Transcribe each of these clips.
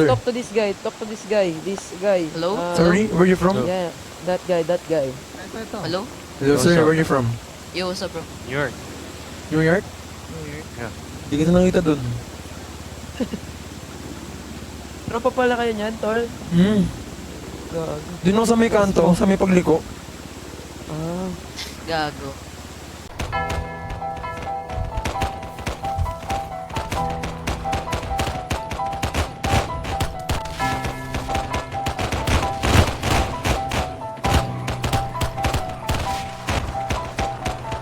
Talk to this guy. Talk to this guy. This guy. Hello? Sorry, where you from? Yeah, that guy. That guy. Hello? Hello, sir, where you from? Yo, what's up, bro? New York. New York? New York. Hindi kita nakita dun. Tropa pala kayo niyan, tol. Gago. Dun ako sa may kanto, sa may pagliko. Ah. Gago.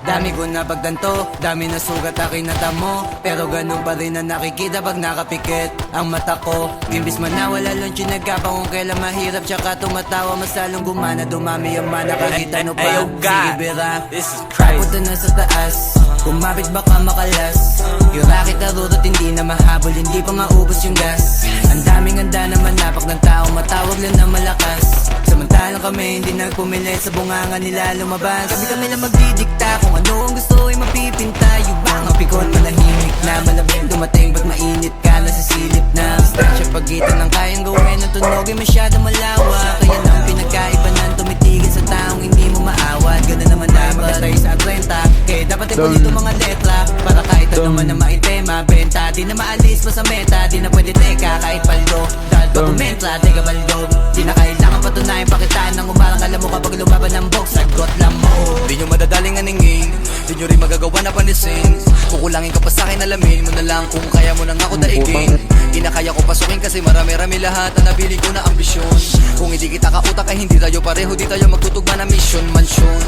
Dami ko na pagtanto, dami na sugat aking natamo. Pero ganun pa rin na nakikita pag nakapikit ang mata ko. Imbis man nawala lang nagkapang kung kailan mahirap tsaka tumatawa. Mas lalong gumana, dumami ang mana kahit ano pa. Sige bira, punta na sa taas, kumapit baka makalas. Yung racket na rurot hindi na mahabol, hindi pa maubos yung gas. Ang daming handa na manapak ng tao, matawag lang na malakas. Samantalang kami hindi nagpumilit sa bunganga nila lumabas. Kami na magdidikta kung ano ang gusto ay mapipinta. Yung bang ang pikon manahimik na malamig dumating pag mainit ka nasisilip na. Distansya pagitan ng kayang gawin ng tunog ay masyado malawak. Kaya nang pinagkaiba ng tumitigil sa taong hindi mo maawat. Ganun naman dapat tayo sa 30. Kaya dapat ay pulito mga letra para kahit ano man na maitema. Benta di na maalis pa sa meta. Di na pwede teka kahit paldo. Dahil dokumenta teka baldo. Di na kailangan patunayan pakitaan ng umarang alam mo kapag lumaban ng box. Sagot lang mo. Di nyo madadaling aningin, di nyo rin magagawa na panisin. Kukulangin ka pa sa'kin, alamin mo na lang kung kaya mo nang ako daigin. Kinakaya ko pasukin kasi marami-rami lahat na nabili ko na ambisyon. Kung hindi kita kautak ay hindi tayo pareho, di tayo magtutugma na mission. Mansyon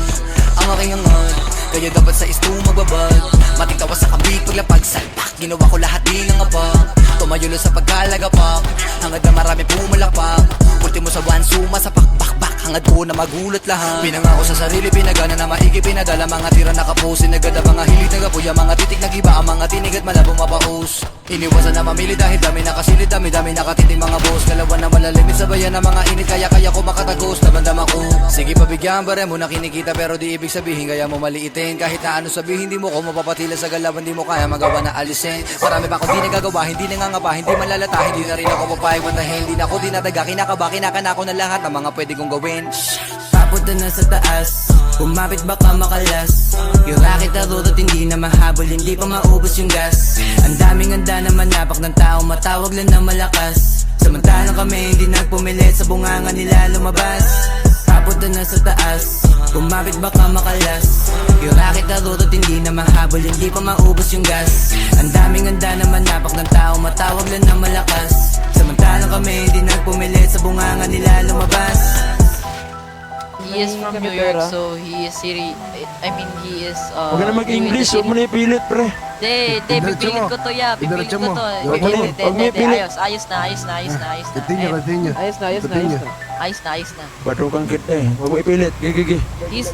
ang aking hangad, kaya dapat sa isto magbabad. Matitawa sa kabit, paglapag, salpak. Ginawa ko lahat di nangabag. Tumayo lang sa pagkalagapak, hangad na marami pumalapak. Ultimo sa one suma sa pakbakbak, hangad ko na magulat lahat. Pinangako sa sarili, pinagana na maigi, pinadala. Mga tira nakaposin, nagada mga hilig, nagapuya. Mga titik nagiba, ang mga tinig at malabong mapaus. Iniwasan na mamili dahil dami nakasilid, dami nakatiting mga boss. Kalawan na malalimit sa bayan ng mga init, kaya ko makatagos, nabandam ako. Sige pabigyan, bare mo na kinikita pero di ibig sabihin kaya mo maliitin. Kahit na ano sabihin, di mo ko mapapatila sa galawan, di mo kaya magawa na alisin. Marami pa akong di nagagawa, hindi nangangapa, hindi malalata. Hindi na rin ako papayag mantahin, hindi na ako dinadaga. Kinakaba, kinakanako na lahat ng mga pwede kong gawin. Papunta na sa taas, kumapit baka makalas. Yung racket na rurot hindi na mahabol, hindi pa maubos yung gas. Ang daming handa na manapak ng tao, matawag lang na malakas. Samantalang kami hindi nagpumilit sa bunganga nila lumabas. Papunta na sa taas, kumapit baka makalas. Yung racket na rurot hindi na mahabol, hindi pa maubos yung gas. Ang daming handa na manapak ng tao, matawag lang na malakas. Samantalang kami hindi nagpumilit sa bunganga nila lumabas. He is from New York, so he is he is Huwag ka na mag-English, huwag mo na ipilit, pre. pipilit ko to, ya. Pipilit ko to. Huwag mo ipilit. Ayos na. Ayos na. Ayos na. Batukan kita eh. Huwag mo ipilit. Gigi. He's